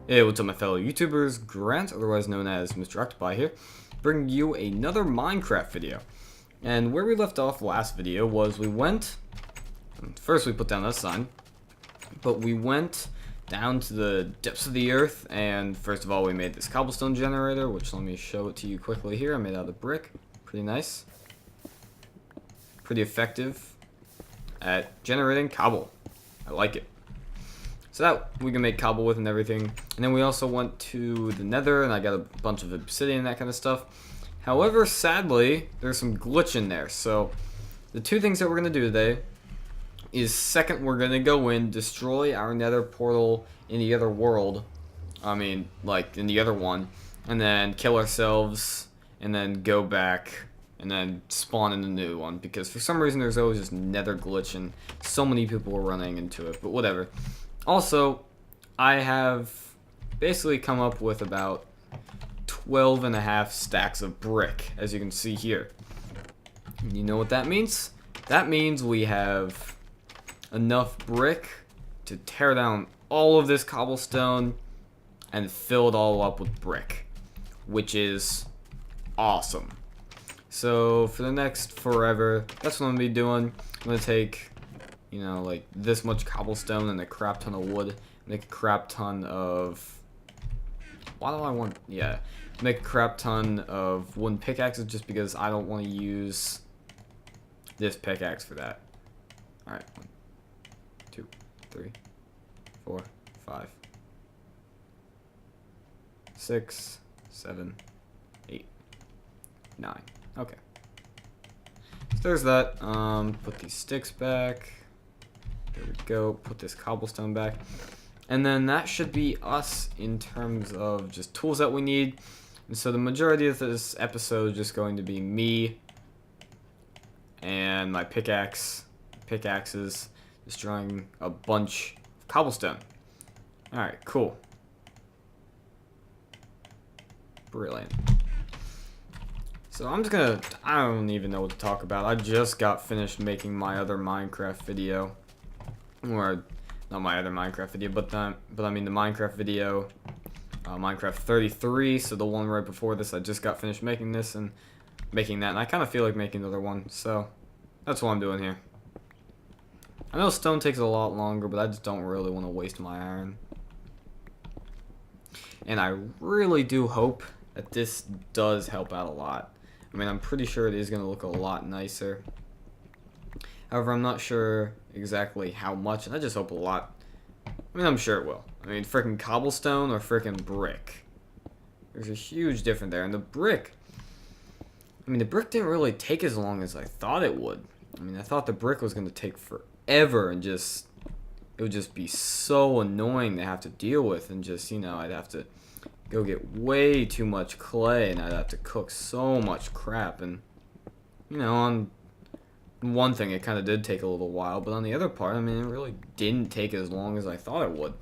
Hey, what's up my fellow YouTubers? Grant, otherwise known as Mr. Octopi here, bringing you another Minecraft video. And where we left off last video was first we put down that sign, but we went down to the depths of the earth, and first of all we made this cobblestone generator, which let me show it to you quickly here. I made out of brick. Pretty nice. Pretty effective at generating cobble. I like it. So that we can make cobble with and everything. And then we also went to the nether and I got a bunch of obsidian and that kind of stuff. However, sadly, there's some glitch in there. So the two things that we're going to do today is second, we're going to go in, destroy our nether portal in the other world. I mean, like in the other one. And then kill ourselves and then go back and then spawn in the new one. Because for some reason there's always this nether glitch and so many people are running into it. But whatever. Also, I have basically come up with about 12.5 stacks of brick, as you can see here. You know what that means? That means we have enough brick to tear down all of this cobblestone and fill it all up with brick, which is awesome. So for the next forever, that's what I'm going to be doing. I'm going to take, you know, like this much cobblestone and a crap ton of wood, make a crap ton of, make a crap ton of wooden pickaxes just because I don't want to use this pickaxe for that. Alright, 1, 2, 3, 4, 5, 6, 7, 8, 9. Okay. So there's that. Put these sticks back. There we go. Put this cobblestone back. And then that should be us in terms of just tools that we need. And so the majority of this episode is just going to be me and my pickaxes destroying a bunch of cobblestone. Alright, cool. Brilliant. So I'm just gonna, I don't even know what to talk about. I just got finished making my other Minecraft video. Or not my other Minecraft video, but I mean the Minecraft video, Minecraft 33. So the one right before this, I just got finished making this and making that, and I kind of feel like making another one. So that's what I'm doing here. I know stone takes a lot longer, but I just don't really want to waste my iron. And I really do hope that this does help out a lot. I mean, I'm pretty sure it is going to look a lot nicer. However, I'm not sure exactly how much, and I just hope a lot. I mean, I'm sure it will. I mean, freaking cobblestone or freaking brick. There's a huge difference there. And the brick, I mean, the brick didn't really take as long as I thought it would. I mean, I thought the brick was going to take forever and just, it would just be so annoying to have to deal with. And just, you know, I'd have to go get way too much clay and I'd have to cook so much crap. And, you know, on one thing, it kind of did take a little while, but on the other part, I mean, it really didn't take as long as I thought it would.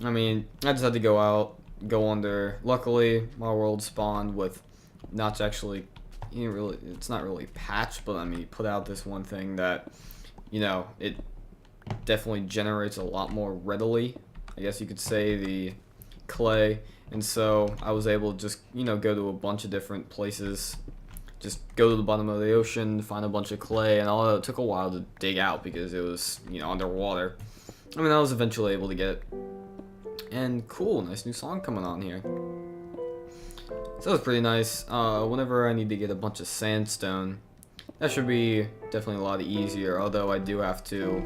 I mean, I just had to go out, go under. Luckily, my world spawned with not actually, it's not really patched, but I mean, he put out this one thing that, you know, it definitely generates a lot more readily, I guess you could say, the clay. And so I was able to just, you know, go to a bunch of different places. Just go to the bottom of the ocean, find a bunch of clay, and all it took a while to dig out because it was, you know, underwater. I mean, I was eventually able to get it. And cool, nice new song coming on here. So that was pretty nice. Whenever I need to get a bunch of sandstone, that should be definitely a lot easier, although I do have to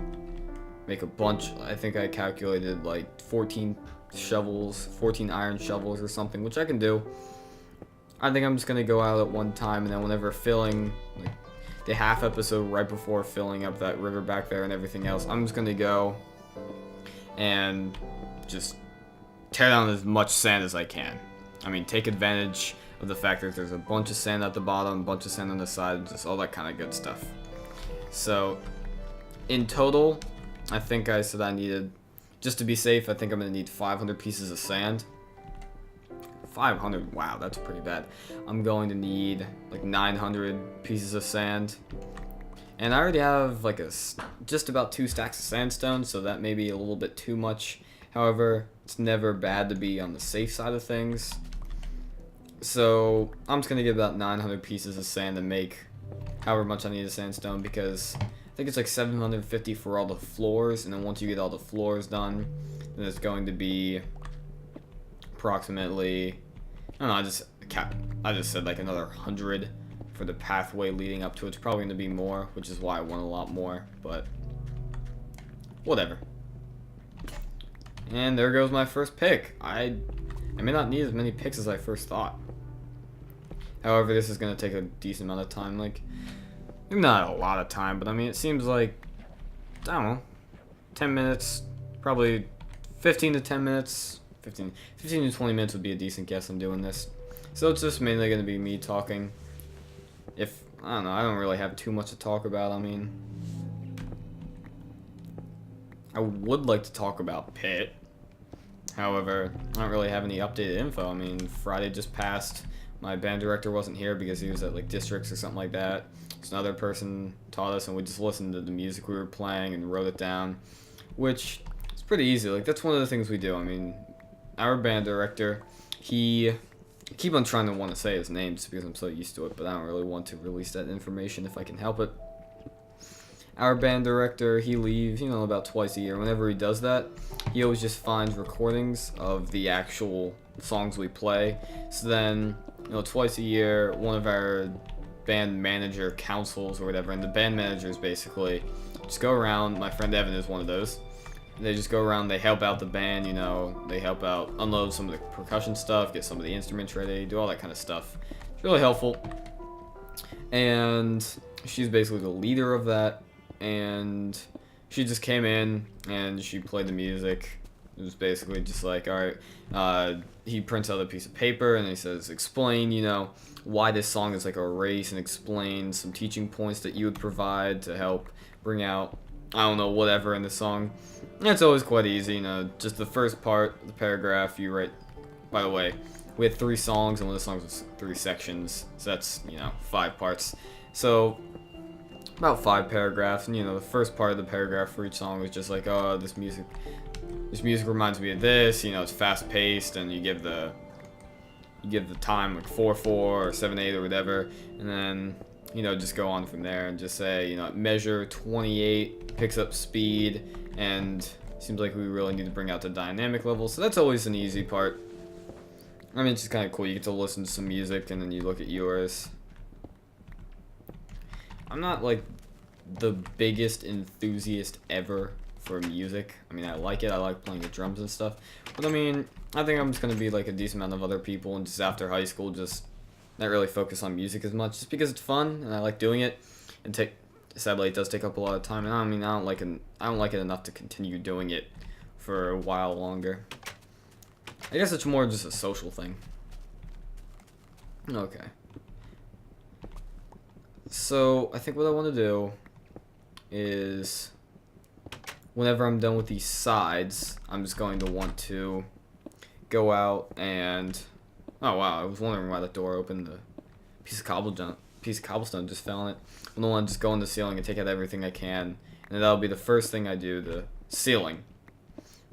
make a bunch. I think I calculated like 14 shovels, 14 iron shovels or something, which I can do. I think I'm just gonna go out at one time, and then whenever filling, like the half episode right before filling up that river back there and everything else, I'm just gonna go and just tear down as much sand as I can. I mean, take advantage of the fact that there's a bunch of sand at the bottom, a bunch of sand on the side, just all that kind of good stuff. So, in total, I think I said I needed, just to be safe, I think I'm gonna need 500 pieces of sand. 500, wow, that's pretty bad. I'm going to need like 900 pieces of sand. And I already have like just about 2 stacks of sandstone, so that may be a little bit too much However, it's never bad to be on the safe side of things. So I'm just gonna get about 900 pieces of sand to make however much I need of sandstone, because I think it's like 750 for all the floors, and then once you get all the floors done, then it's going to be approximately, I don't know, I just said like another 100 for the pathway leading up to it. It's probably going to be more, which is why I want a lot more, but whatever. And there goes my first pick. I may not need as many picks as I first thought. However, this is going to take a decent amount of time, like, not a lot of time, but I mean, it seems like, I don't know, 10 minutes, probably 15 to 10 minutes, 15 to 20 minutes would be a decent guess on doing this. So it's just mainly going to be me talking. I don't know, I don't really have too much to talk about. I mean, I would like to talk about Pitt. However, I don't really have any updated info. I mean, Friday just passed. My band director wasn't here because he was at like districts or something like that. So another person taught us, and we just listened to the music we were playing and wrote it down, which is pretty easy. Like, that's one of the things we do. I mean, our band director, I keep on trying to want to say his name just because I'm so used to it, but I don't really want to release that information if I can help it. Our band director, he leaves, about twice a year. Whenever he does that, he always just finds recordings of the actual songs we play. So then, twice a year, one of our band manager councils or whatever, and the band managers basically just go around. My friend Evan is one of those. They just go around, they help out the band, they help out, unload some of the percussion stuff, get some of the instruments ready, do all that kind of stuff. It's really helpful. And she's basically the leader of that, and she just came in and she played the music. It was basically just like, alright, he prints out a piece of paper and he says, explain, why this song is like a race, and explain some teaching points that you would provide to help bring out, I don't know, whatever in the song. And it's always quite easy, just the first part, the paragraph, you write, by the way, we had 3 songs, and one of the songs was 3 sections, so that's, 5 parts. So, about 5 paragraphs, and the first part of the paragraph for each song was just like, oh, this music reminds me of this, it's fast paced, and you give the time like 4/4 or 7/8 or whatever, and then just go on from there and just say, measure 28, picks up speed, and seems like we really need to bring out the dynamic level. So that's always an easy part. I mean, it's just kind of cool. You get to listen to some music and then you look at yours. I'm not like the biggest enthusiast ever for music. I mean, I like it. I like playing the drums and stuff. But I mean, I think I'm just going to be like a decent amount of other people, and just after high school, just not really focus on music as much, just because it's fun and I like doing it. And sadly, it does take up a lot of time, and I mean, I don't like it enough to continue doing it for a while longer. I guess it's more just a social thing. Okay. So I think what I want to do is, whenever I'm done with these sides, I'm just going to want to go out and, oh wow, I was wondering why that door opened. The piece of cobblestone just fell on it. I'm gonna want to just go in the ceiling and take out everything I can, and that'll be the first thing I do, the ceiling.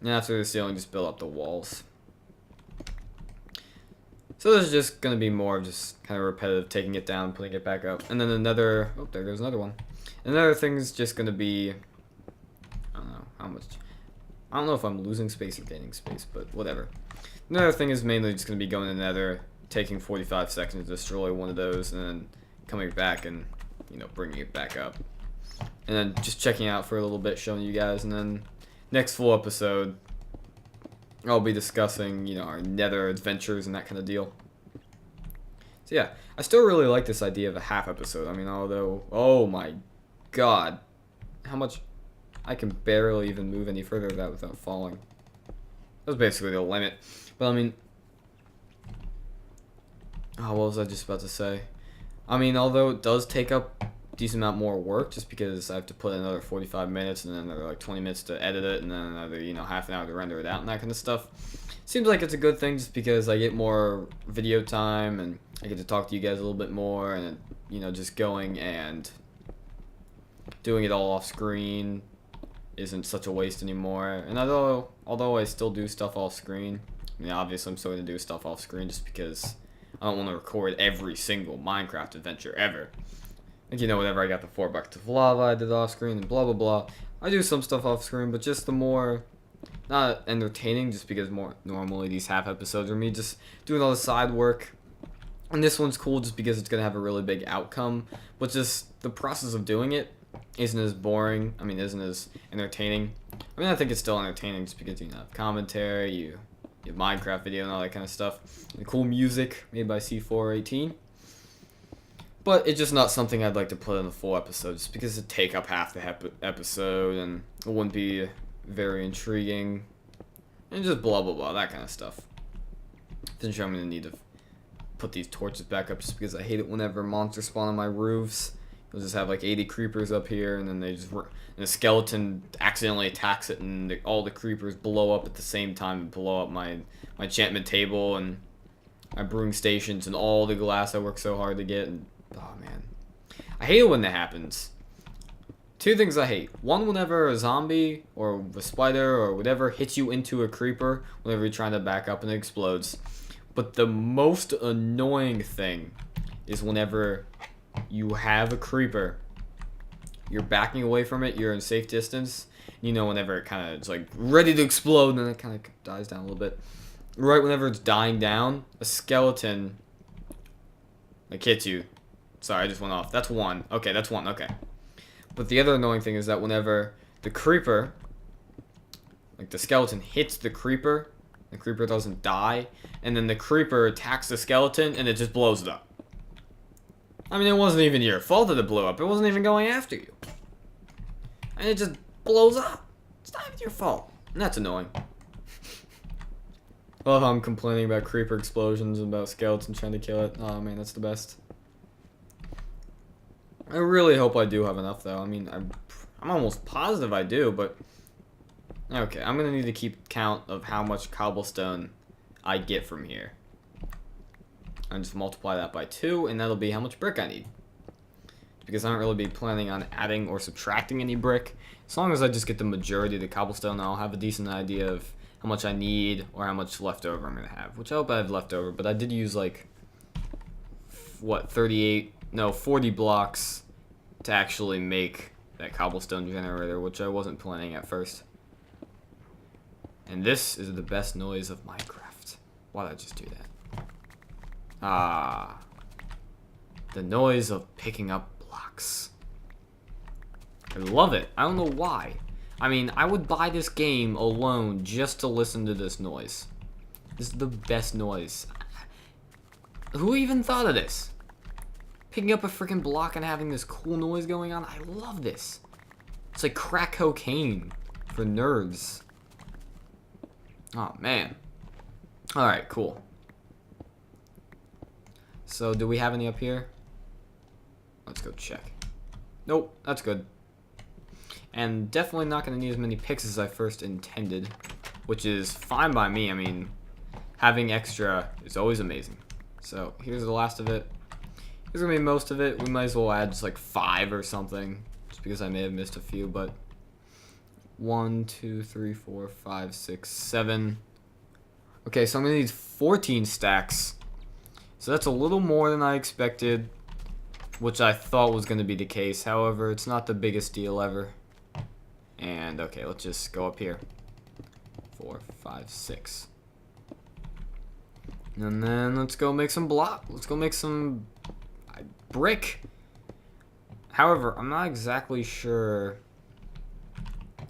And after the ceiling, just build up the walls. So this is just gonna be more of just kind of repetitive, taking it down, putting it back up, and then another. Oh, there goes another one. Another thing is just gonna be, I don't know how much. I don't know if I'm losing space or gaining space, but whatever. Another thing is mainly just gonna be going to Nether, taking 45 seconds to destroy one of those, and then coming back and bringing it back up, and then just checking out for a little bit, showing you guys, and then next full episode, I'll be discussing our Nether adventures and that kind of deal. So yeah, I still really like this idea of a half episode. I mean, although, oh my god, how much, I can barely even move any further of that without falling. That was basically the limit. But I mean, oh, what was I just about to say? I mean, although it does take up a decent amount more work, just because I have to put in another 45 minutes and then another like 20 minutes to edit it, and then another half an hour to render it out and that kind of stuff. Seems like it's a good thing, just because I get more video time and I get to talk to you guys a little bit more, and just going and doing it all off screen isn't such a waste anymore. And although I still do stuff off screen, I mean, obviously I'm still going to do stuff off screen just because I don't want to record every single Minecraft adventure ever. Like, whenever I got the 4 buckets of lava, I did off screen and blah blah blah. I do some stuff off screen, but just the more, not entertaining, just because more normally these half episodes are me just doing all the side work. And this one's cool just because it's going to have a really big outcome, but just the process of doing it isn't as boring. I mean, isn't as entertaining. I mean, I think it's still entertaining just because you have commentary, you have Minecraft video and all that kind of stuff. And cool music made by C418. But it's just not something I'd like to put in a full episode just because it'd take up half the episode and it wouldn't be very intriguing. And just blah blah blah, that kind of stuff. Eventually I'm going to need to put these torches back up just because I hate it whenever monsters spawn on my roofs. You'll just have like 80 creepers up here and then and a skeleton accidentally attacks it and all the creepers blow up at the same time and blow up my enchantment table and my brewing stations and all the glass I worked so hard to get. And oh man, I hate it when that happens. Two things I hate. One, whenever a zombie or a spider or whatever hits you into a creeper whenever you're trying to back up and it explodes. But the most annoying thing is whenever you have a creeper, you're backing away from it, you're in safe distance, whenever it kind of is like ready to explode and then it kind of dies down a little bit. Right whenever it's dying down, a skeleton like hits you. Sorry, I just went off. That's one. Okay, that's one. Okay. But the other annoying thing is that whenever the creeper, like the skeleton hits the creeper doesn't die, and then the creeper attacks the skeleton and it just blows it up. I mean, it wasn't even your fault that it blew up. It wasn't even going after you. And it just blows up. It's not even your fault. And that's annoying. I love how I'm complaining about creeper explosions and about skeletons trying to kill it. Oh man, that's the best. I really hope I do have enough though. I mean, I'm almost positive I do, but okay, I'm gonna need to keep count of how much cobblestone I get from here. And just multiply that by 2, and that'll be how much brick I need. Because I don't really be planning on adding or subtracting any brick. As long as I just get the majority of the cobblestone, I'll have a decent idea of how much I need or how much leftover I'm gonna have. Which I hope I have leftover, but I did use like, what, 40 blocks to actually make that cobblestone generator, which I wasn't planning at first. And this is the best noise of Minecraft. Why did I just do that? Ah, the noise of picking up blocks. I love it. I don't know why. I mean, I would buy this game alone just to listen to this noise. This is the best noise. Who even thought of this? Picking up a freaking block and having this cool noise going on. I love this. It's like crack cocaine for nerds. Oh, man. Alright, cool. So, do we have any up here? Let's go check. Nope, that's good. And definitely not going to need as many picks as I first intended, which is fine by me. I mean, having extra is always amazing. So, here's the last of it. Here's going to be most of it. We might as well add just like 5 or something, just because I may have missed a few, but 1, 2, 3, 4, 5, 6, 7. Okay, so I'm going to need 14 stacks. So that's a little more than I expected, which I thought was going to be the case. However, it's not the biggest deal ever. And, okay, let's just go up here. 4, 5, 6. And then let's go make some block. Let's go make some brick. However, I'm not exactly sure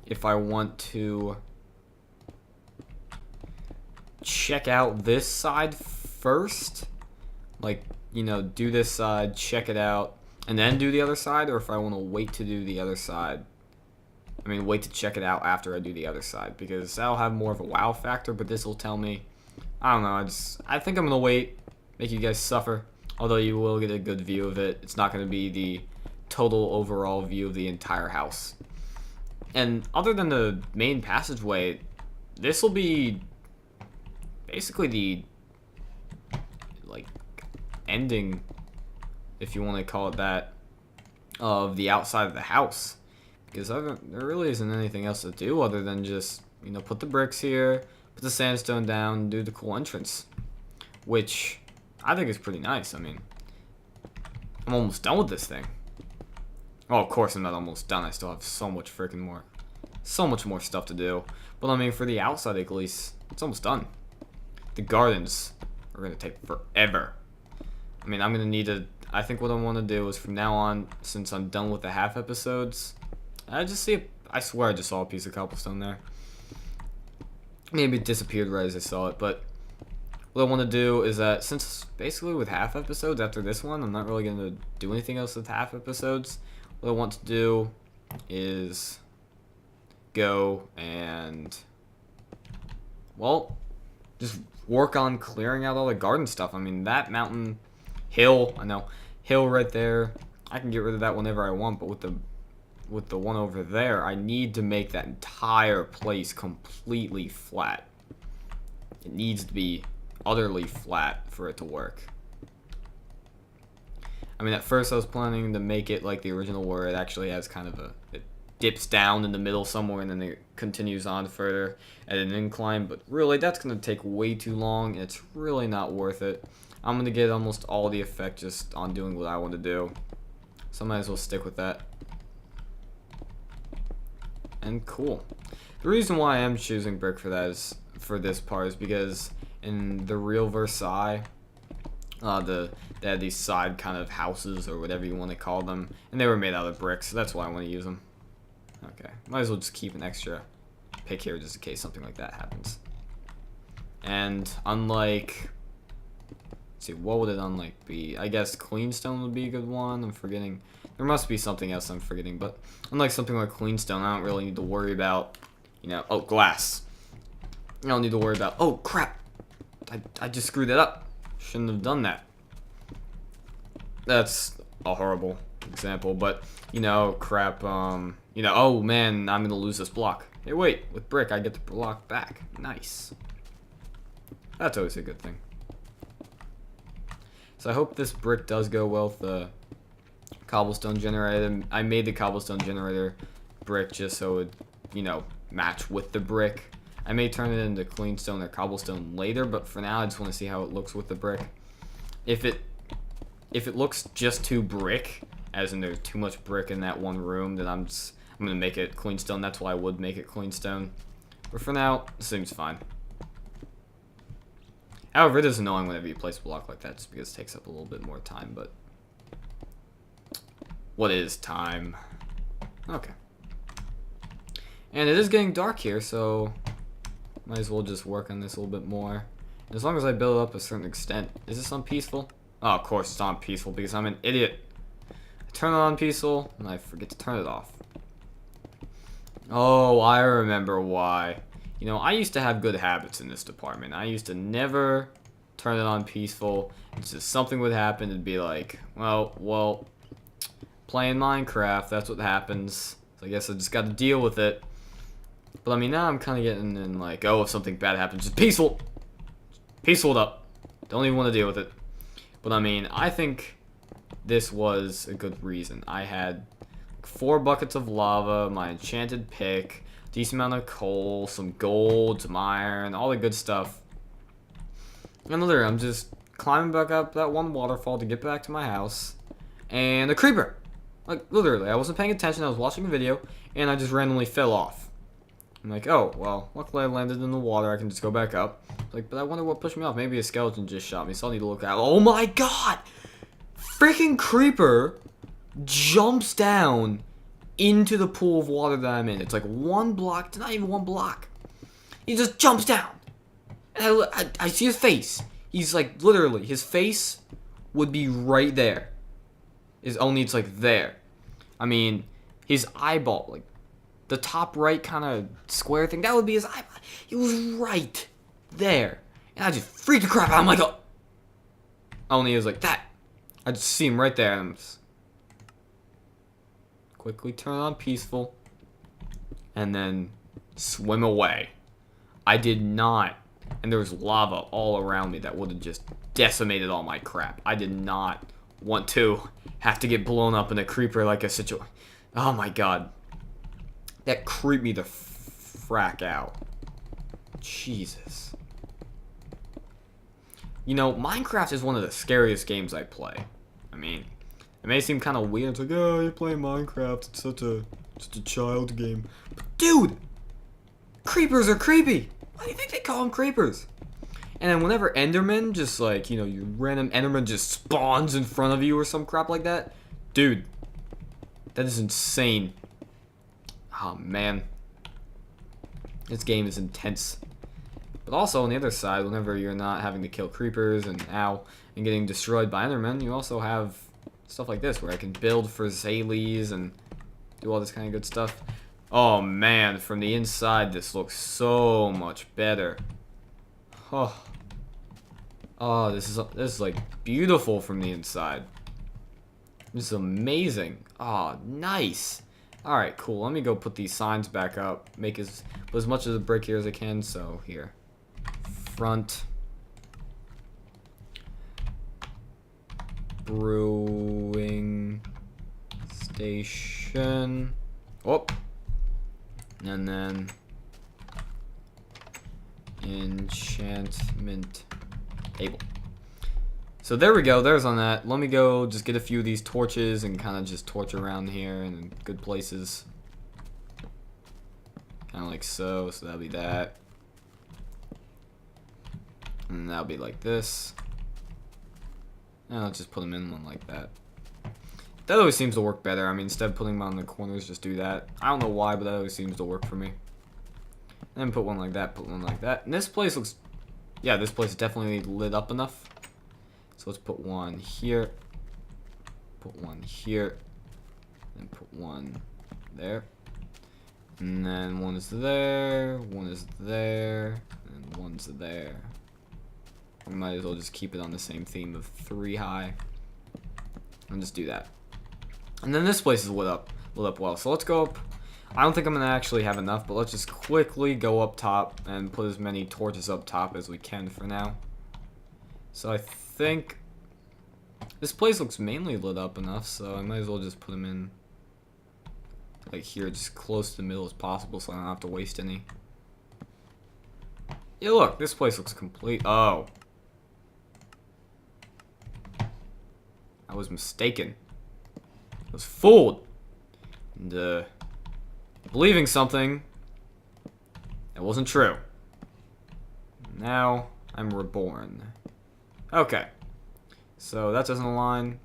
if I want to check out this side first. Like, do this side, check it out, and then do the other side, or if I want to wait to do the other side. I mean, wait to check it out after I do the other side, because that'll have more of a wow factor, but this will tell me, I don't know, I think I'm going to wait, make you guys suffer, although you will get a good view of it. It's not going to be the total overall view of the entire house. And other than the main passageway, this will be basically the, ending, if you want to call it that, of the outside of the house. Because there really isn't anything else to do other than just, you know, put the bricks here, put the sandstone down, and do the cool entrance. Which I think is pretty nice. I mean, I'm almost done with this thing. Oh, of course I'm not almost done. I still have so much more stuff to do. But I mean, for the outside at least, it's almost done. The gardens are going to take forever. I mean, I'm going to need to... I think what I want to do is from now on, since I'm done with the half episodes, I swear I just saw a piece of cobblestone there. Maybe it disappeared right as I saw it, but what I want to do is that since basically with half episodes after this one, I'm not really going to do anything else with half episodes. What I want to do is go and, well, just work on clearing out all the garden stuff. I mean, that mountain hill, I know, hill right there, I can get rid of that whenever I want, but with the one over there, I need to make that entire place completely flat. It needs to be utterly flat for it to work. I mean, at first I was planning to make it like the original where it actually has kind of it dips down in the middle somewhere and then it continues on further at an incline, but really that's going to take way too long and it's really not worth it. I'm going to get almost all the effect just on doing what I want to do, so I might as well stick with that. And cool. The reason why I am choosing brick for that is, for this part, is because in the real Versailles, they had these side kind of houses or whatever you want to call them, and they were made out of bricks, so that's why I want to use them. Okay, might as well just keep an extra pick here just in case something like that happens. And unlike, let's see, what would it unlike be? I guess cleanstone would be a good one. I'm forgetting. There must be something else I'm forgetting, but unlike something like cleanstone, I don't really need to worry about, you know, oh, glass. I don't need to worry about, oh, crap. I just screwed it up. Shouldn't have done that. That's a horrible example, but, you know, crap, you know, oh, man, I'm going to lose this block. Hey, wait, with brick, I get the block back. Nice. That's always a good thing. So I hope this brick does go well with the cobblestone generator. I made the cobblestone generator brick just so it would, you know, match with the brick. I may turn it into cleanstone or cobblestone later, but for now I just want to see how it looks with the brick. If it looks just too brick, as in there's too much brick in that one room, then I'm gonna make it cleanstone. That's why I would make it cleanstone. But for now, it seems fine. However, it is annoying whenever you place a block like that, just because it takes up a little bit more time, but what is time? Okay. And it is getting dark here, so might as well just work on this a little bit more. As long as I build up a certain extent. Is this on peaceful? Oh, of course it's on peaceful because I'm an idiot. I turn it on peaceful and I forget to turn it off. Oh, I remember why. You know, I used to have good habits in this department. I used to never turn it on peaceful. It's just something would happen. It'd be like, well, playing Minecraft, that's what happens. So I guess I just got to deal with it. But I mean, now I'm kind of getting in like, oh, if something bad happens, just peaceful. Peaceful it up. Don't even want to deal with it. But I mean, I think this was a good reason. I had 4 buckets of lava, my enchanted pick, decent amount of coal, some gold, some iron, all the good stuff. And literally, I'm just climbing back up that one waterfall to get back to my house. And a creeper! Like, literally, I wasn't paying attention, I was watching a video, and I just randomly fell off. I'm like, oh, well, luckily I landed in the water, I can just go back up. Like, but I wonder what pushed me off. Maybe a skeleton just shot me, so I'll need to look out. Oh my god! Freaking creeper jumps down into the pool of water that I'm in. It's like 1 block, it's not even 1 block. He just jumps down. And I see his face. He's like, literally, his face would be right there. Only it's like there. I mean, his eyeball, like, the top right kind of square thing, that would be his eyeball. It was right there. And I just freaked the crap out. I'm like, oh. Only it was like that. I just see him right there. And I'm just quickly turn on peaceful. And then swim away. I did not. And there was lava all around me that would have just decimated all my crap. I did not want to have to get blown up in a creeper like a situation. Oh my god. That creeped me the frack out. Jesus. You know, Minecraft is one of the scariest games I play. I mean, it may seem kind of weird. It's like, oh, you're playing Minecraft. It's such a child game. But dude, creepers are creepy. Why do you think they call them creepers? And then whenever Enderman just like, you know, your random Enderman just spawns in front of you or some crap like that. Dude, that is insane. Oh, man. This game is intense. But also, on the other side, whenever you're not having to kill creepers and getting destroyed by Endermen, you also have stuff like this, where I can build for Zalies and do all this kind of good stuff. Oh, man, from the inside, this looks so much better. Oh, this is like beautiful from the inside. This is amazing. Oh, nice. All right, cool. Let me go put these signs back up. Put as much of the brick here as I can. So here, front brewing station. Oh, and then enchantment table. So there we go, there's on that. Let me go just get a few of these torches and kind of just torch around here in good places. Kind of like so that'll be that. And that'll be like this. And I'll just put them in one like that. That always seems to work better. I mean, instead of putting them on the corners, just do that. I don't know why, but that always seems to work for me. And then put one like that, put one like that. And this place looks, yeah, this place is definitely lit up enough. So let's put one here, put one here, and put one there. And then one is there, one is there, and one's there. We might as well just keep it on the same theme of 3 high. And just do that. And then this place is lit up well. So let's go up. I don't think I'm gonna actually have enough, but let's just quickly go up top and put as many torches up top as we can for now. So I think this place looks mainly lit up enough, so I might as well just put them in like here, just close to the middle as possible, so I don't have to waste any. Yeah, look, this place looks complete. Oh, I was mistaken. I was fooled. And believing something that wasn't true. Now I'm reborn. Okay. So that doesn't align.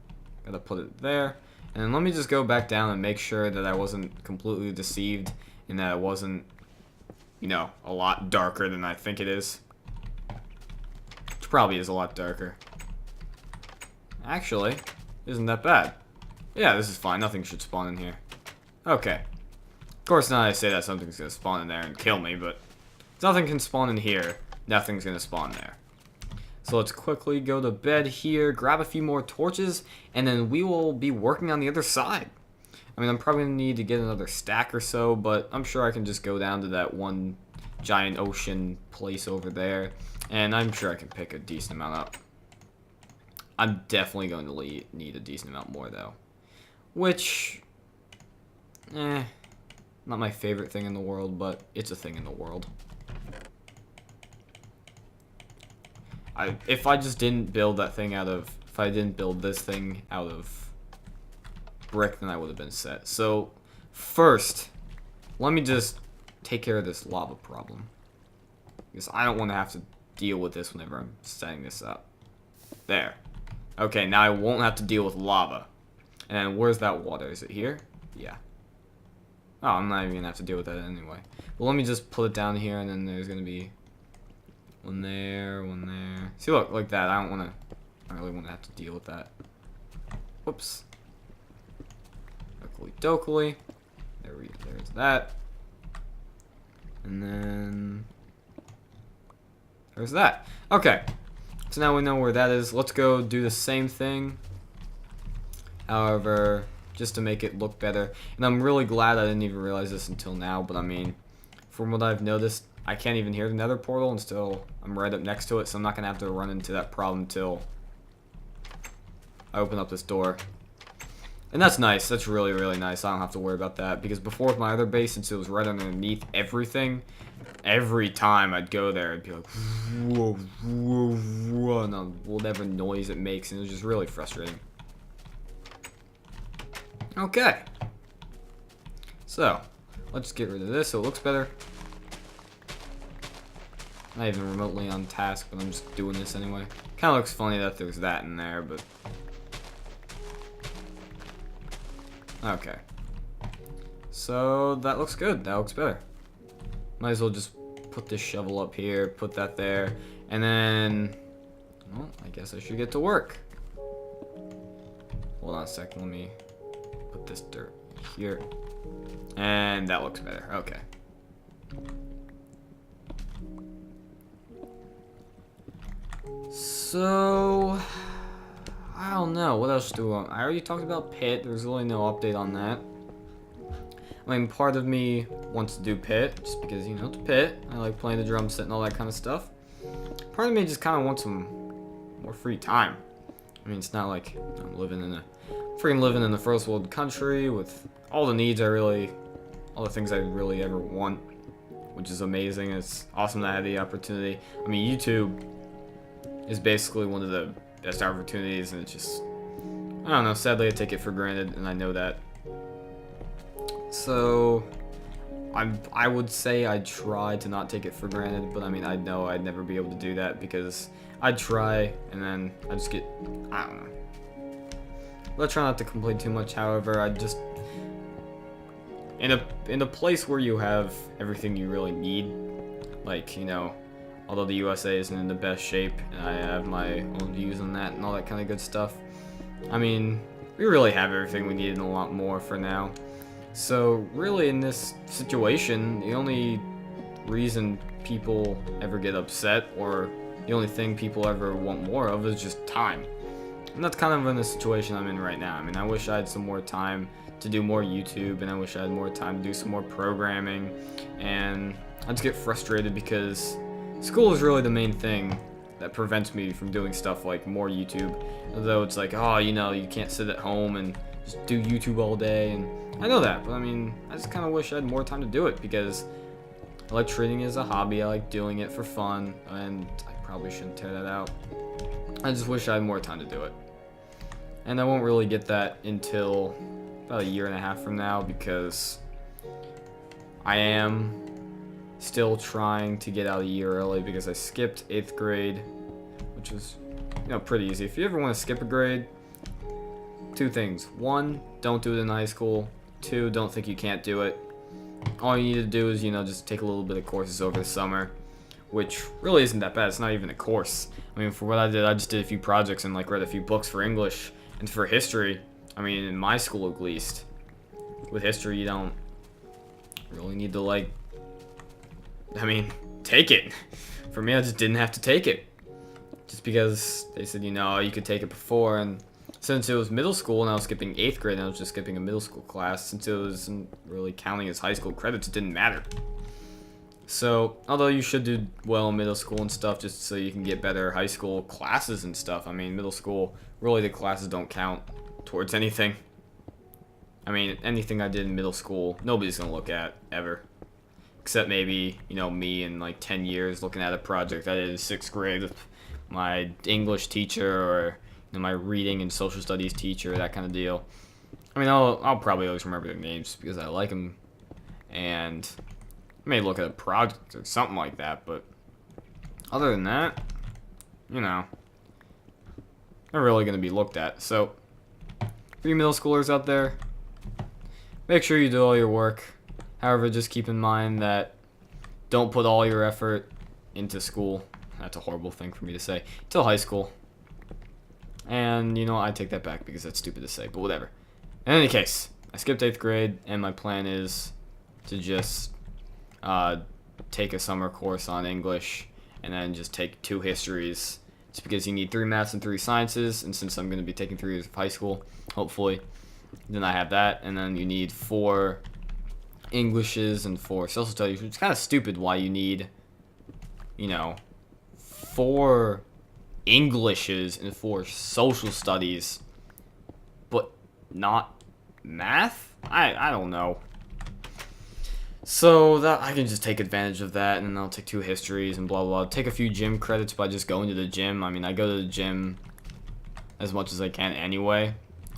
Gotta put it there. And then let me just go back down and make sure that I wasn't completely deceived and that it wasn't, you know, a lot darker than I think it is. Which probably is a lot darker. Actually, isn't that bad. Yeah, this is fine. Nothing should spawn in here. Okay. Of course, now I say that something's gonna spawn in there and kill me, but if nothing can spawn in here, nothing's gonna spawn there. So let's quickly go to bed here, grab a few more torches, and then we will be working on the other side. I mean, I'm probably gonna need to get another stack or so, but I'm sure I can just go down to that one giant ocean place over there, and I'm sure I can pick a decent amount up. I'm definitely going to need a decent amount more, though. Which, not my favorite thing in the world, but it's a thing in the world. If I just didn't build that thing if I didn't build this thing out of brick, then I would have been set. So, first, let me just take care of this lava problem. Because I don't want to have to deal with this whenever I'm setting this up. There. Okay, now I won't have to deal with lava. And where's that water? Is it here? Yeah. Oh, I'm not even gonna have to deal with that anyway. Well, let me just put it down here, and then there's gonna be one there, one there. See, look, like that. I don't really want to have to deal with that. Whoops. Dokily. There's that. And then there's that. Okay. So now we know where that is. Let's go do the same thing. However, just to make it look better. And I'm really glad I didn't even realize this until now, but I mean, from what I've noticed, I can't even hear the nether portal and still I'm right up next to it, so I'm not going to have to run into that problem until I open up this door. And that's nice. That's really, really nice. I don't have to worry about that. Because before with my other base, since it was right underneath everything, every time I'd go there, I'd be like, whoa, whoa, whoa, and whatever noise it makes, and it was just really frustrating. Okay. So, let's get rid of this so it looks better. Not even remotely on task, but I'm just doing this anyway. Kind of looks funny that there's that in there, but... Okay. So, that looks good. That looks better. Might as well just put this shovel up here, put that there, and then... Well, I guess I should get to work. Hold on a second, let me put this dirt here. And that looks better. Okay. So... I don't know. What else do I already talked about Pit. There's really no update on that. I mean, part of me wants to do Pit, just because, you know, it's Pit. I like playing the drum set and all that kind of stuff. Part of me just kind of wants some more free time. I mean, it's not like I'm living in a first world country with all the needs all the things I really ever want, which is amazing. It's awesome that I had the opportunity. I mean, YouTube is basically one of the best opportunities, and it's just, I don't know, sadly I take it for granted, and I know that. So, I would say I try to not take it for granted, but I mean, I know I'd never be able to do that because I'd try, and then I just get, I don't know. But I try not to complain too much, however, I just, in a place where you have everything you really need, like, you know, although the USA isn't in the best shape, and I have my own views on that and all that kind of good stuff. I mean, we really have everything we need and a lot more for now. So, really, in this situation, the only reason people ever get upset, or the only thing people ever want more of, is just time. And that's kind of in the situation I'm in right now. I mean, I wish I had some more time to do more YouTube, and I wish I had more time to do some more programming, and I just get frustrated because school is really the main thing that prevents me from doing stuff like more YouTube. Although it's like, oh, you know, you can't sit at home and just do YouTube all day, and I know that, but I mean, I just kind of wish I had more time to do it because I like treating it as a hobby, I like doing it for fun, and I probably shouldn't tear that out. I just wish I had more time to do it. And I won't really get that until about a year and a half from now because I am still trying to get out a year early because I skipped 8th grade, which was, you know, pretty easy. If you ever want to skip a grade, two things. One, don't do it in high school. Two, don't think you can't do it. All you need to do is, you know, just take a little bit of courses over the summer, which really isn't that bad. It's not even a course. I mean, for what I did, I just did a few projects and, like, read a few books for English. And for history, I mean, in my school at least, with history, you don't really need to, like, I mean, take it. For me, I just didn't have to take it. Just because they said, you know, you could take it before, and since it was middle school and I was skipping 8th grade and I was just skipping a middle school class, since it wasn't really counting as high school credits, it didn't matter. So, although you should do well in middle school and stuff just so you can get better high school classes and stuff, I mean, middle school, really the classes don't count towards anything. I mean, anything I did in middle school, nobody's gonna look at, ever. Except maybe, you know, me in like 10 years looking at a project I did in 6th grade with my English teacher or, you know, my reading and social studies teacher, that kind of deal. I mean, I'll probably always remember their names because I like them, and I may look at a project or something like that, but other than that, you know, they're really going to be looked at. So, for you middle schoolers out there, make sure you do all your work. However, just keep in mind that don't put all your effort into school. That's a horrible thing for me to say. Till high school. And, you know, I take that back because that's stupid to say, but whatever. In any case, I skipped 8th grade, and my plan is to just take a summer course on English, and then just take 2 histories. It's because you need 3 maths and 3 sciences, and since I'm going to be taking 3 years of high school, hopefully, then I have that, and then you need 4 Englishes and 4 social studies, which is kind of stupid why you need, you know, 4 Englishes and 4 social studies, but not math? I don't know. So that I can just take advantage of that, and then I'll take 2 histories and blah blah. Take a few gym credits by just going to the gym. I mean, I go to the gym as much as I can anyway,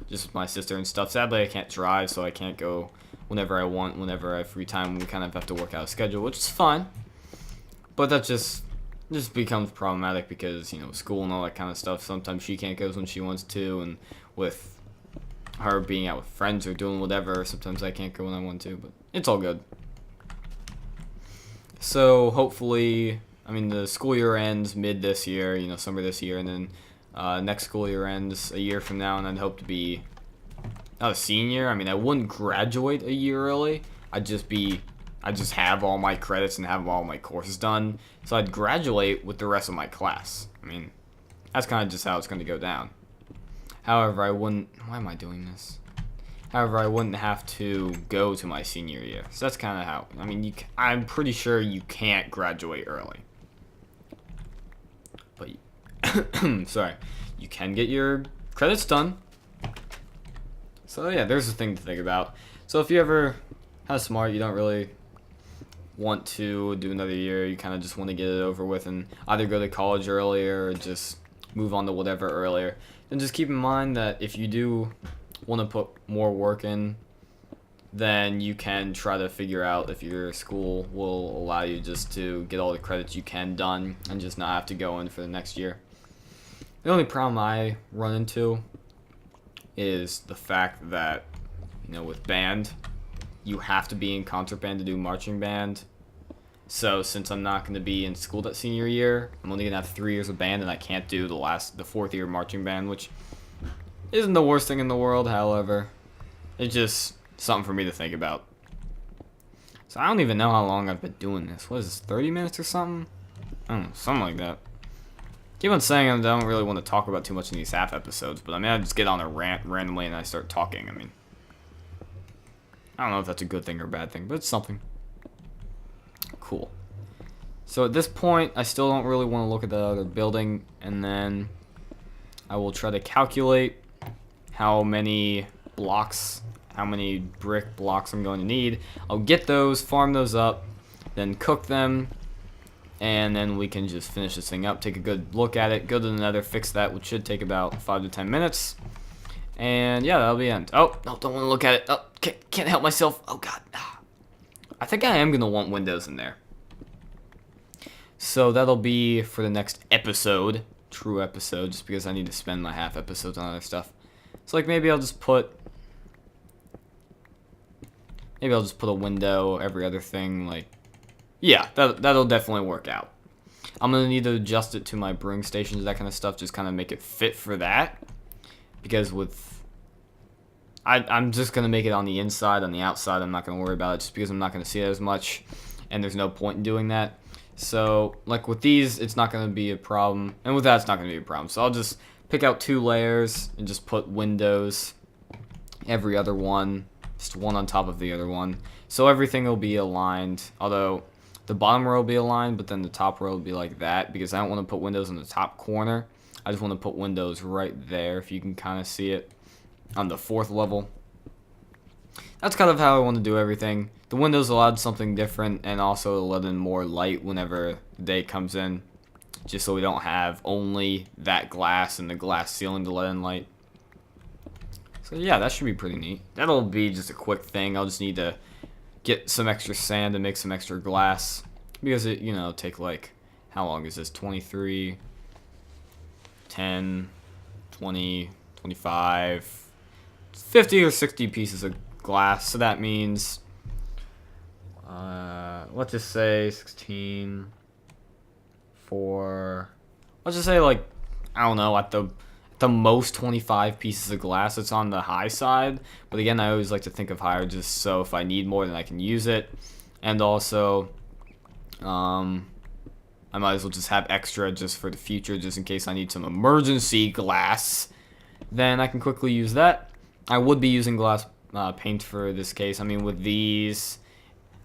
just with my sister and stuff. Sadly, I can't drive, so I can't go whenever I want, whenever I have free time. We kind of have to work out a schedule, which is fine. But that just becomes problematic because, you know, school and all that kind of stuff. Sometimes she can't go when she wants to, and with her being out with friends or doing whatever, sometimes I can't go when I want to, but it's all good. So hopefully, I mean, the school year ends mid this year, you know, summer this year, and then next school year ends a year from now, and I'd hope to be not a senior. I mean, I wouldn't graduate a year early. I'd just have all my credits and have all my courses done, so I'd graduate with the rest of my class. I mean, that's kind of just how it's going to go down. However, I wouldn't. Why am I doing this? However, I wouldn't have to go to my senior year. So that's kind of how. I mean, I'm pretty sure you can't graduate early. But, sorry, you can get your credits done. So yeah, there's a thing to think about. So if you ever have smart, you don't really want to do another year. You kind of just want to get it over with and either go to college earlier or just move on to whatever earlier. And just keep in mind that if you do want to put more work in, then you can try to figure out if your school will allow you just to get all the credits you can done and just not have to go in for the next year. The only problem I run into is the fact that, you know, with band, you have to be in concert band to do marching band. So since I'm not going to be in school that senior year, I'm only going to have 3 years of band, and I can't do the 4th year marching band, which isn't the worst thing in the world. However, it's just something for me to think about. So I don't even know how long I've been doing this. What is this, 30 minutes or something? I don't know, something like that. Keep on saying I don't really want to talk about too much in these half episodes, but I mean, I just get on a rant randomly and I start talking. I mean, I don't know if that's a good thing or a bad thing, but it's something. Cool. So at this point, I still don't really want to look at the other building, and then I will try to calculate how many brick blocks I'm going to need. I'll get those, farm those up, then cook them, and then we can just finish this thing up, take a good look at it, go to the nether, fix that, which should take about 5 to 10 minutes. And yeah, that'll be the end. Oh, no, don't want to look at it. Oh, can't help myself. Oh, God. I think I am going to want windows in there. So that'll be for the next episode, true episode, just because I need to spend my half episodes on other stuff. So like maybe I'll just put a window every other thing. Like, yeah, that'll definitely work out. I'm going to need to adjust it to my brewing stations, that kind of stuff, just kind of make it fit for that. Because I'm just going to make it on the inside. On the outside, I'm not going to worry about it just because I'm not going to see it as much, and there's no point in doing that. So, like with these, it's not going to be a problem, and with that, it's not going to be a problem. So I'll just pick out 2 layers and just put windows every other one, just one on top of the other one. So everything will be aligned, although the bottom row will be aligned, but then the top row will be like that, because I don't want to put windows in the top corner. I just want to put windows right there, if you can kind of see it, on the 4th level. That's kind of how I want to do everything. The windows will add something different, and also let in more light whenever the day comes in, just so we don't have only that glass and the glass ceiling to let in light. So yeah, that should be pretty neat. That'll be just a quick thing. I'll just need to get some extra sand to make some extra glass, because it, you know, take like, how long is this? 23, 10, 20, 25, 50 or 60 pieces of glass. So that means, let's just say 16 for, let's just say like, I don't know, at the most 25 pieces of glass. It's on the high side, but again, I always like to think of higher, just so if I need more, then I can use it. And also, I might as well just have extra just for the future, just in case I need some emergency glass. Then I can quickly use that. I would be using glass paint for this case. I mean, with these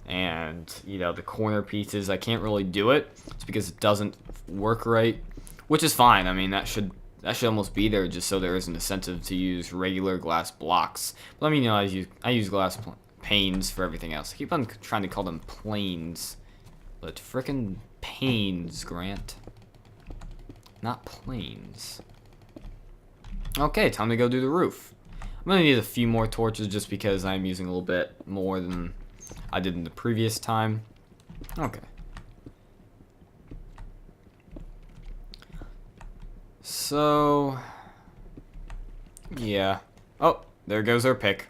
and, you know, the corner pieces, I can't really do it. It's because it doesn't work right, which is fine. I mean, that should That should almost be there just so there is an incentive to use regular glass blocks. But I mean, you know, I use glass panes for everything else. I keep on trying to call them planes. But frickin' panes, Grant. Not planes. Okay, time to go do the roof. I'm gonna need a few more torches just because I'm using a little bit more than I did in the previous time. Okay. So, yeah. Oh, there goes our pick.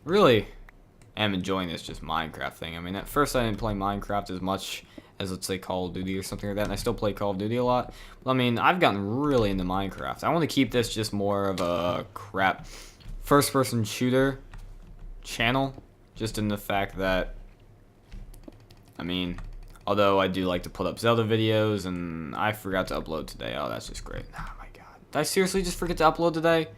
Really am enjoying this just Minecraft thing. I mean, at first I didn't play Minecraft as much as, let's say, Call of Duty or something like that, and I still play Call of Duty a lot. But, I mean, I've gotten really into Minecraft. I want to keep this just more of a crap first-person shooter channel, just in the fact that, I mean, although I do like to put up Zelda videos, and I forgot to upload today. Oh, that's just great. Oh, my God. Did I seriously just forget to upload today?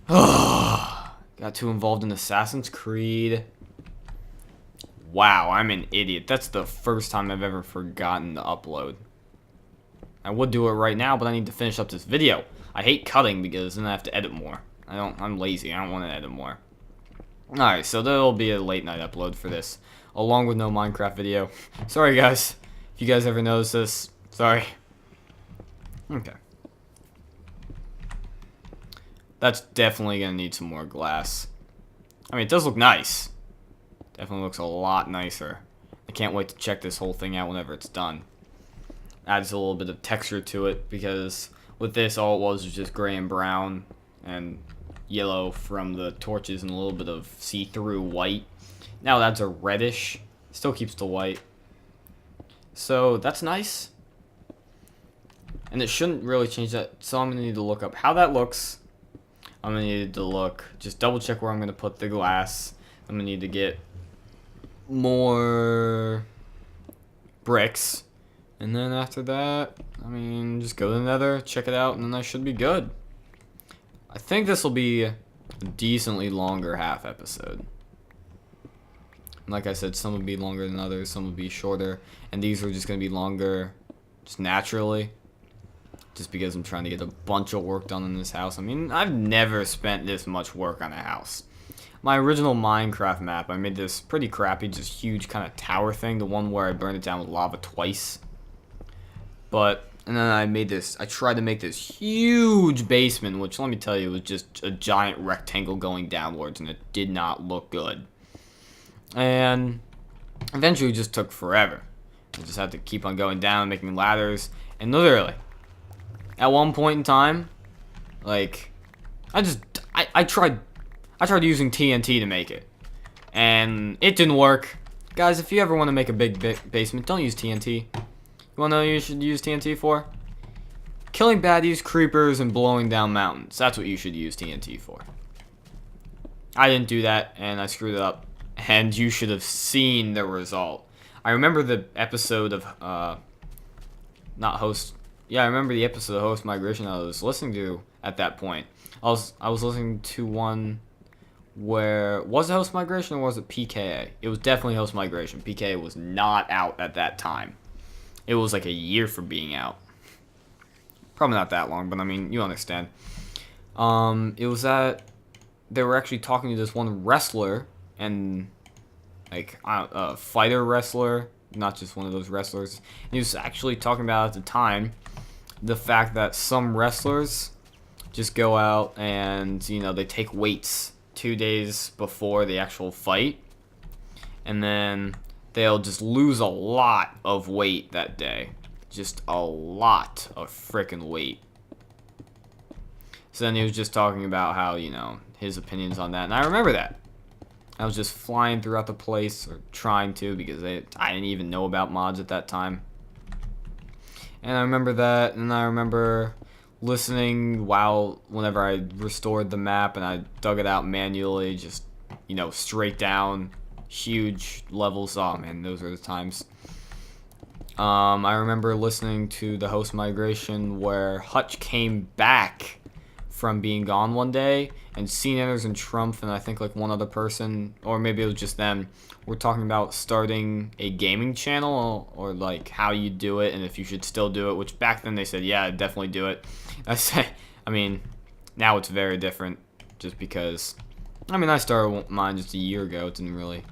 Got too involved in Assassin's Creed. Wow, I'm an idiot. That's the first time I've ever forgotten to upload. I would do it right now, but I need to finish up this video. I hate cutting because then I have to edit more. I'm lazy. I don't want to edit more. Alright, so there'll be a late night upload for this, along with no Minecraft video. Sorry, guys. If you guys ever notice this, sorry. Okay. That's definitely going to need some more glass. I mean, it does look nice. Definitely looks a lot nicer. I can't wait to check this whole thing out whenever it's done. Adds a little bit of texture to it, because with this, all it was just gray and brown and yellow from the torches and a little bit of see-through white. Now that's a reddish. Still keeps the white. So that's nice. And it shouldn't really change that. So I'm going to need to look up how that looks. I'm going to need to look, just double check where I'm going to put the glass. I'm going to need to get more bricks. And then after that, I mean, just go to the nether, check it out, and then I should be good. I think this will be a decently longer half episode. Like I said, some will be longer than others, some will be shorter. And these are just going to be longer just naturally. Just because I'm trying to get a bunch of work done in this house. I mean, I've never spent this much work on a house. My original Minecraft map, I made this pretty crappy, just huge kind of tower thing. The one where I burned it down with lava twice. And then I tried to make this huge basement, which let me tell you was just a giant rectangle going downwards, and it did not look good. And eventually it just took forever. I just had to keep on going down, making ladders, and literally, at one point in time, like, I tried using TNT to make it, and it didn't work. Guys, if you ever want to make a big basement, don't use TNT. You want to know what you should use TNT for? Killing baddies, creepers, and blowing down mountains. That's what you should use TNT for. I didn't do that, and I screwed it up, and you should have seen the result. I remember the episode of, I remember the episode of Host Migration I was listening to at that point. I was listening to one where, was it Host Migration or was it PKA? It was definitely Host Migration. PKA was not out at that time. It was like a year for being out. Probably not that long, but I mean, you understand. It was that they were actually talking to this one wrestler, and like a fighter wrestler, not just one of those wrestlers. And he was actually talking about at the time the fact that some wrestlers just go out and, you know, they take weights 2 days before the actual fight, and then they'll just lose a lot of weight that day. Just a lot of frickin' weight. So then he was just talking about how, you know, his opinions on that. And I remember that. I was just flying throughout the place, or trying to, because I didn't even know about mods at that time. And I remember that, and I remember listening whenever I restored the map and I dug it out manually, just, you know, straight down, huge levels. Oh man, those were the times. I remember listening to the Host Migration where Hutch came back from being gone one day, and CNNers and Trump and I think like one other person, or maybe it was just them, were talking about starting a gaming channel, or like how you do it and if you should still do it, which back then they said, yeah, definitely do it. I mean, now it's very different just because, I mean, I started mine just a year ago. It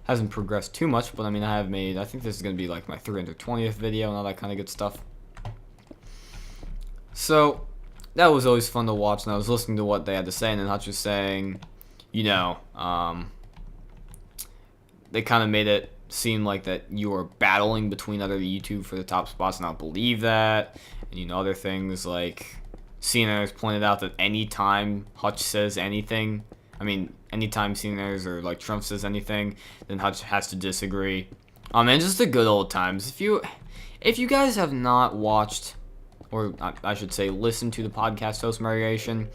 hasn't progressed too much, but I mean, I think this is going to be like my 320th video and all that kind of good stuff. So, that was always fun to watch, and I was listening to what they had to say, and then Hutch was saying, you know, they kind of made it seem like that you were battling between other YouTube for the top spots, and I don't believe that. And, you know, other things like CNNers pointed out that anytime Hutch says anything, I mean, anytime CNNers or like Trump says anything, then Hutch has to disagree. And just the good old times. If you guys have not watched, or I should say listened to the podcast Host Migration,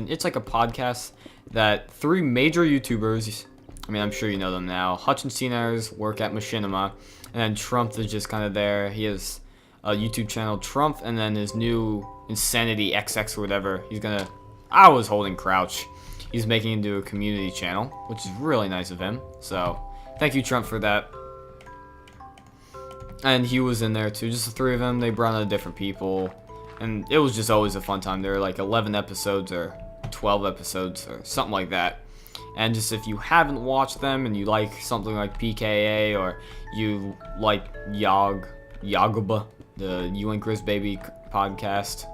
it's like a podcast that 3 major YouTubers, I mean, I'm sure you know them now, Hutch and CNNers work at Machinima, and then Trump is just kind of there. He has a YouTube channel, Trump, and then his new Insanity XX or whatever, I was holding crouch. He's making it into a community channel, which is really nice of him. So, thank you, Trump, for that. And he was in there too, just the 3 of them. They brought in different people, and it was just always a fun time. There were like 11 episodes or 12 episodes or something like that. And just if you haven't watched them and you like something like PKA, or you like Yaguba, the You Ain't Grizz Baby podcast,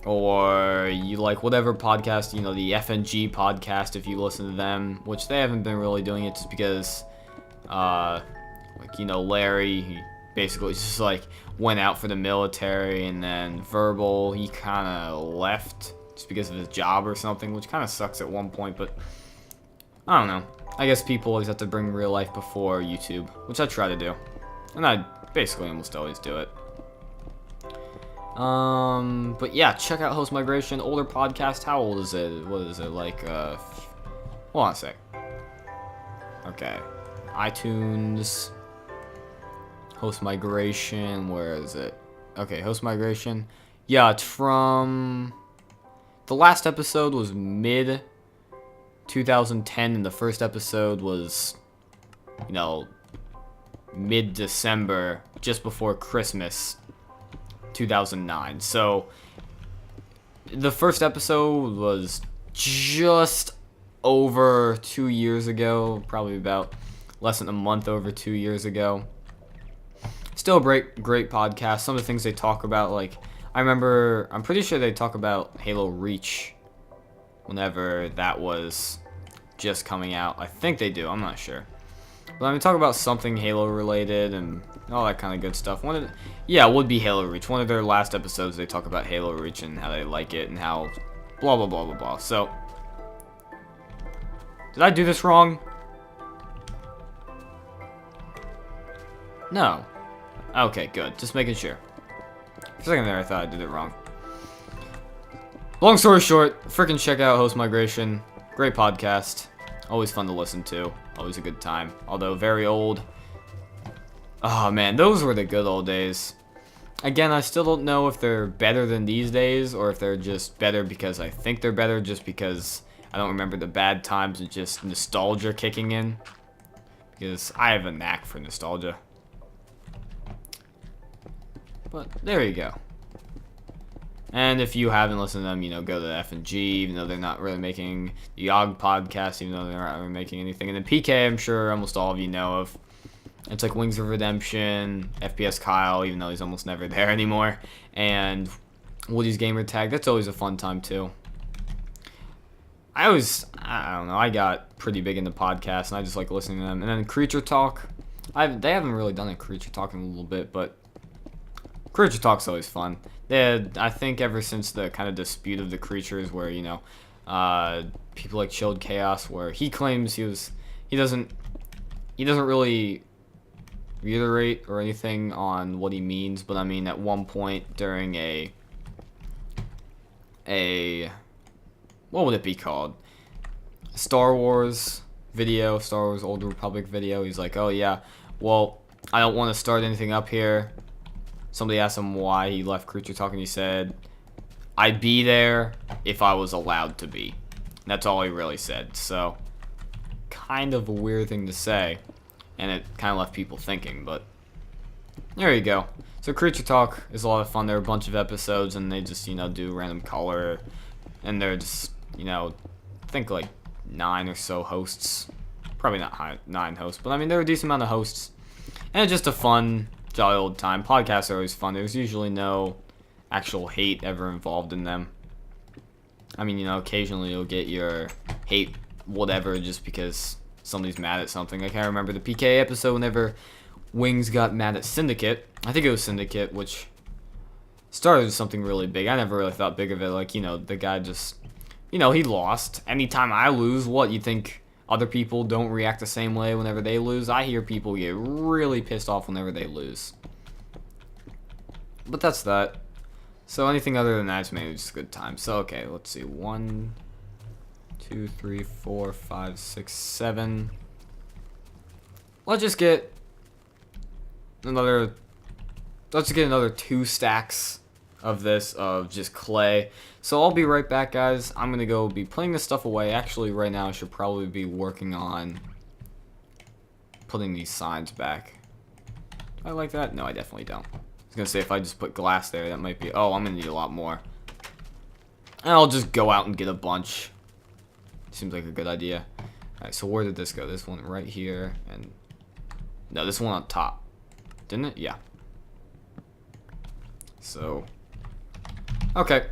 or you like whatever podcast, you know, the FNG podcast, if you listen to them, which they haven't been really doing it just because, like, you know, Larry, he basically just like went out for the military, and then Verbal, he kind of left just because of his job or something, which kind of sucks at one point, but I don't know. I guess people always have to bring real life before YouTube, which I try to do, and I basically almost always do it. But yeah, check out Host Migration, older podcast. How old is it? What is it, like, hold on a sec. Okay. iTunes, Host Migration, where is it? Okay, Host Migration. Yeah, it's from, the last episode was mid 2010, and the first episode was, you know, mid-December, just before Christmas 2009. So the first episode was just over 2 years ago, probably about less than a month over 2 years ago. Still a great podcast. Some of the things they talk about, like, I'm pretty sure they talk about Halo Reach whenever that was just coming out. I think they do, I'm not sure. But I'm going to talk about something Halo related and all that kind of good stuff. Yeah, it would be Halo Reach. One of their last episodes, they talk about Halo Reach and how they like it and how blah, blah, blah, blah, blah. So, did I do this wrong? No. Okay, good. Just making sure. For a second there, I thought I did it wrong. Long story short, freaking check out Host Migration. Great podcast. Always fun to listen to. Always a good time. Although very old. Oh man, those were the good old days. Again, I still don't know if they're better than these days, or if they're just better because I think they're better, just because I don't remember the bad times and just nostalgia kicking in. Because I have a knack for nostalgia. But there you go. And if you haven't listened to them, you know, go to the FNG, even though they're not really making the YOG podcast, even though they're not really making anything. And then PK, I'm sure almost all of you know of. It's like Wings of Redemption, FPS Kyle, even though he's almost never there anymore. And Woody's Gamer Tag, that's always a fun time too. I don't know, I got pretty big into podcasts, and I just like listening to them. And then Creature Talk, they haven't really done a Creature Talk in a little bit, but Creature Talk's always fun. I think ever since the kind of dispute of the creatures, where, you know, people like Chilled Chaos, where he claims he doesn't really reiterate or anything on what he means, but I mean, at one point during what would it be called? Star Wars video, Star Wars Old Republic video, he's like, oh yeah, well, I don't want to start anything up here. Somebody asked him why he left Creature Talk, and he said, I'd be there if I was allowed to be. That's all he really said. So, kind of a weird thing to say, and it kind of left people thinking, but there you go. So Creature Talk is a lot of fun. There are a bunch of episodes, and they just, do random color, and they're just, I think like 9 or so hosts. Probably not 9 hosts, but I mean, there are a decent amount of hosts, and it's just a fun, jolly old time. Podcasts are always fun. There's usually no actual hate ever involved in them. I mean, occasionally you'll get your hate whatever just because somebody's mad at something. Like, I remember the PK episode whenever Wings got mad at Syndicate. I think it was Syndicate, which started something really big. I never really thought big of it. Like, the guy just, he lost. Anytime I lose, what, you think other people don't react the same way whenever they lose? I hear people get really pissed off whenever they lose. But that's that. So anything other than that is maybe just a good time. So, okay, let's see. 1, 2, 3, 4, 5, 6, 7. Let's just get another 2 stacks of this, of just clay. So I'll be right back, guys. I'm gonna go be putting this stuff away. Actually, right now I should probably be working on putting these signs back. Do I like that? No, I definitely don't. I was gonna say, if I just put glass there, that might be... Oh, I'm gonna need a lot more. And I'll just go out and get a bunch. Seems like a good idea. Alright, so where did this go? This one right here, and... No, this one on top. Didn't it? Yeah. So... Okay.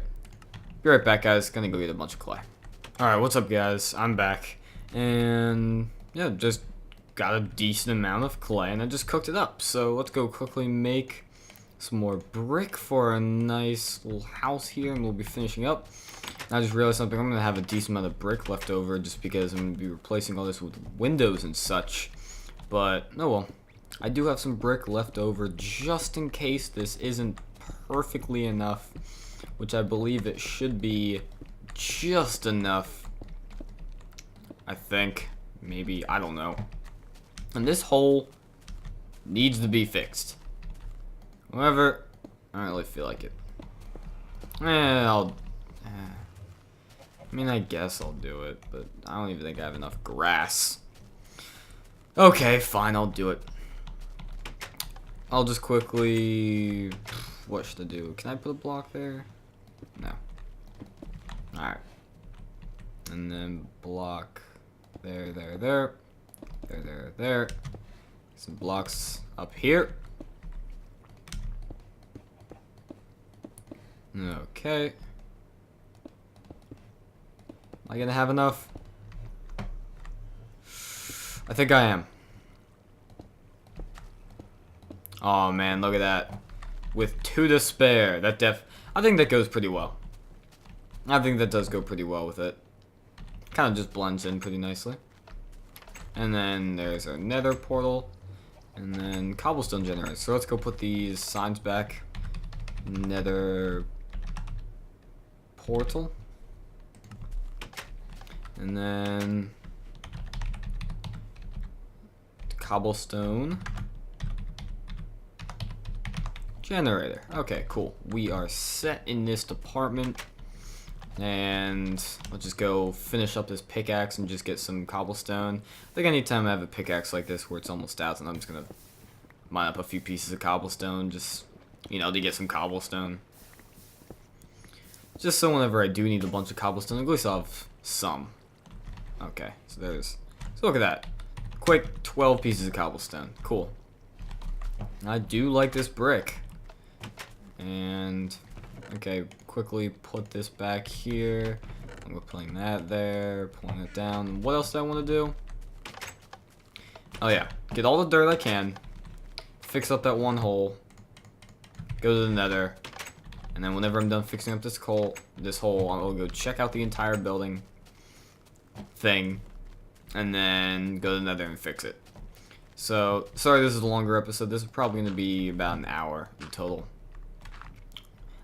Be right back, guys. Gonna go get a bunch of clay. Alright, what's up, guys? I'm back. And... yeah, just got a decent amount of clay, and I just cooked it up. So let's go quickly make some more brick for a nice little house here, and we'll be finishing up. I just realized something. I'm going to have a decent amount of brick left over just because I'm going to be replacing all this with windows and such. But, oh well. I do have some brick left over just in case this isn't perfectly enough, which I believe it should be just enough. I think. Maybe. I don't know. And this hole needs to be fixed. However, I don't really feel like it. I mean, I guess I'll do it, but I don't even think I have enough grass. Okay, fine, I'll do it. I'll just quickly... What should I do? Can I put a block there? No. Alright. And then block there, there, there. There, there, there. Some blocks up here. Okay. Am I gonna have enough? I think I am. Oh man, look at that. With 2 to spare. I think that goes pretty well. I think that does go pretty well with it. Kind of just blends in pretty nicely. And then there's our nether portal. And then cobblestone generator. So let's go put these signs back. Nether portal. And then cobblestone generator. Okay, cool. We are set in this department. And let's just go finish up this pickaxe and just get some cobblestone. I think anytime I have a pickaxe like this where it's almost out, and I'm just gonna mine up a few pieces of cobblestone, just, to get some cobblestone. Just so whenever I do need a bunch of cobblestone, at least I'll have some. Okay, so look at that. Quick 12 pieces of cobblestone. Cool. I do like this brick. And, okay, quickly put this back here. I'm putting that there, pulling it down. What else do I want to do? Oh yeah, get all the dirt I can. Fix up that one hole. Go to the nether. And then whenever I'm done fixing up this hole, I'll go check out the entire building thing. And then go to the nether and fix it. So, sorry this is a longer episode. This is probably going to be about an hour in total.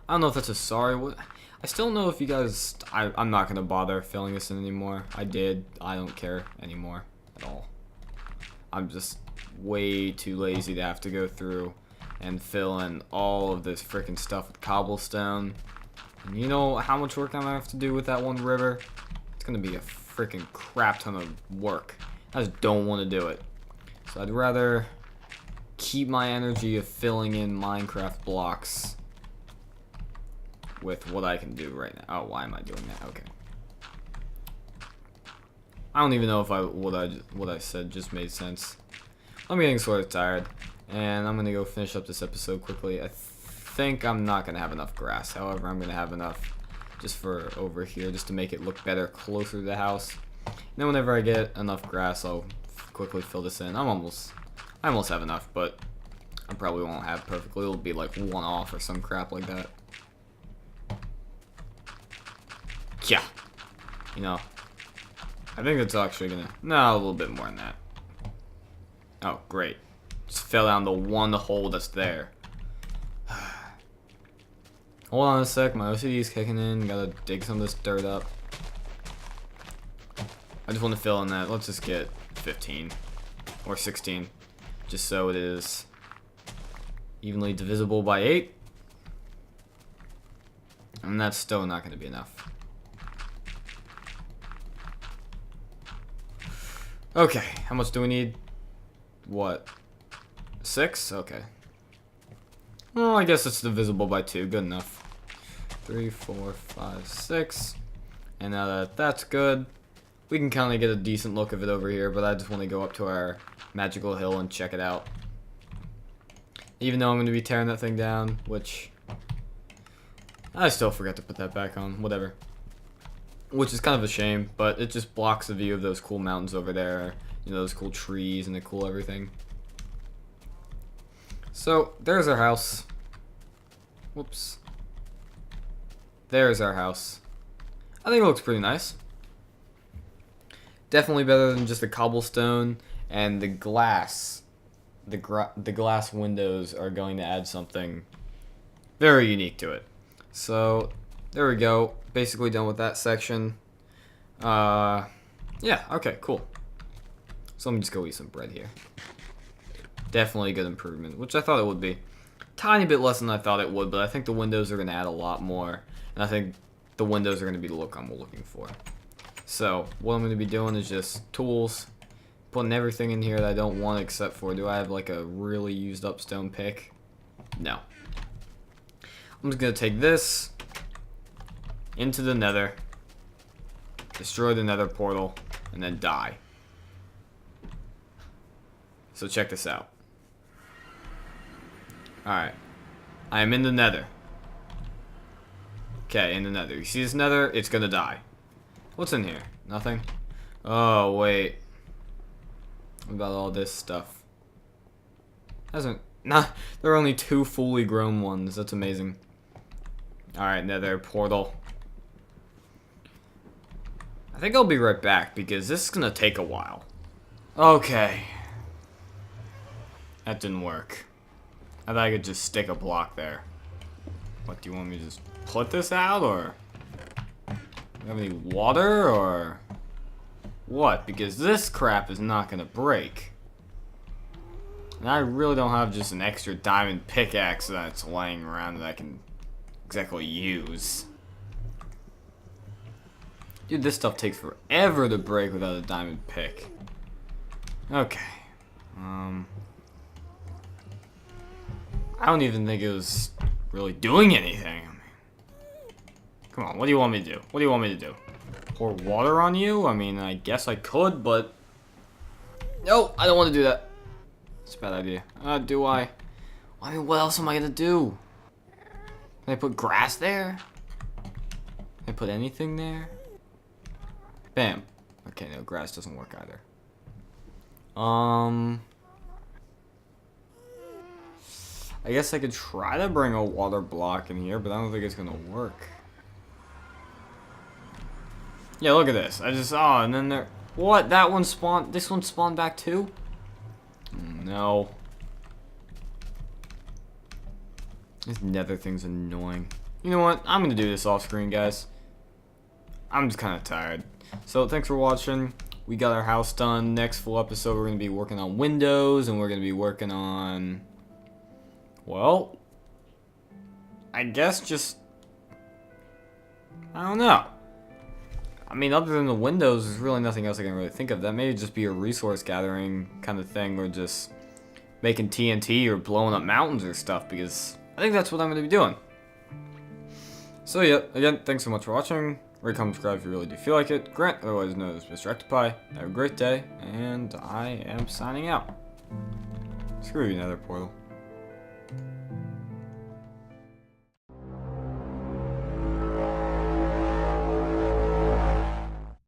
I don't know if that's a sorry. I still don't know if you guys... I'm not going to bother filling this in anymore. I did. I don't care anymore at all. I'm just way too lazy to have to go through and fill in all of this freaking stuff with cobblestone. And you know how much work I'm gonna have to do with that one river? It's gonna be a freaking crap ton of work. I just don't want to do it. So I'd rather keep my energy of filling in Minecraft blocks with what I can do right now. Oh, why am I doing that? Okay. I don't even know if what I said just made sense. I'm getting sort of tired, and I'm gonna go finish up this episode quickly. I think I'm not gonna have enough grass. However, I'm gonna have enough just for over here, just to make it look better closer to the house. And then whenever I get enough grass, I'll quickly fill this in. I almost have enough, but I probably won't have perfectly. It'll be like one off or some crap like that. Yeah, you know. I think it's actually gonna... No, a little bit more than that. Oh, great. Just fell down the one hole that's there. Hold on a sec, my OCD is kicking in. Gotta dig some of this dirt up. I just want to fill in that. Let's just get 15. Or 16. Just so it is evenly divisible by 8. And that's still not going to be enough. Okay, how much do we need? What? 6? Okay. Well, I guess it's divisible by 2. Good enough. 3, 4, 5, 6. And now that that's good, we can kind of get a decent look of it over here, but I just want to go up to our magical hill and check it out. Even though I'm going to be tearing that thing down, which I still forgot to put that back on. Whatever. Which is kind of a shame, but it just blocks the view of those cool mountains over there. You know, those cool trees and the cool everything. So, there's our house. Whoops. There's our house. I think it looks pretty nice. Definitely better than just the cobblestone, and the glass. The glass windows are going to add something very unique to it. So, there we go. Basically done with that section. Yeah, okay, cool. So let me just go eat some bread here. Definitely a good improvement, which I thought it would be. Tiny bit less than I thought it would, but I think the windows are going to add a lot more. And I think the windows are going to be the look I'm looking for. So, what I'm going to be doing is just tools. Putting everything in here that I don't want except for, do I have like a really used up stone pick? No. I'm just going to take this into the nether, destroy the nether portal, and then die. So check this out. Alright. I am in the nether. Okay, in the nether. You see this nether? It's gonna die. What's in here? Nothing? Oh, wait. What about all this stuff? There are only 2 fully grown ones. That's amazing. Alright, nether portal. I think I'll be right back because this is gonna take a while. Okay. That didn't work. I thought I could just stick a block there. What, do you want me to just put this out, or do you have any water, or what? Because this crap is not gonna break. And I really don't have just an extra diamond pickaxe that's laying around that I can exactly use. Dude, this stuff takes forever to break without a diamond pick. Okay. I don't even think it was really doing anything. I mean, come on, what do you want me to do? What do you want me to do? Pour water on you? I mean, I guess I could, but no, I don't want to do that. It's a bad idea. Do I? I mean, what else am I gonna do? Can I put grass there? Can I put anything there? Bam. Okay, no, grass doesn't work either. I guess I could try to bring a water block in here, but I don't think it's gonna work. Yeah, look at this. And then there. What? That one spawned. This one spawned back too? No. This nether thing's annoying. You know what? I'm gonna do this off screen, guys. I'm just kind of tired. So, thanks for watching. We got our house done. Next full episode, we're gonna be working on windows, and we're gonna be working on, well, I guess just I don't know. I mean, other than the windows, there's really nothing else I can really think of. That may just be a resource gathering kind of thing, or just making TNT or blowing up mountains or stuff, because I think that's what I'm going to be doing. So yeah, again, thanks so much for watching. Rate, comment, subscribe if you really do feel like it. Grant, otherwise known as Mr. Octopi. Have a great day, and I am signing out. Screw you, Nether Portal.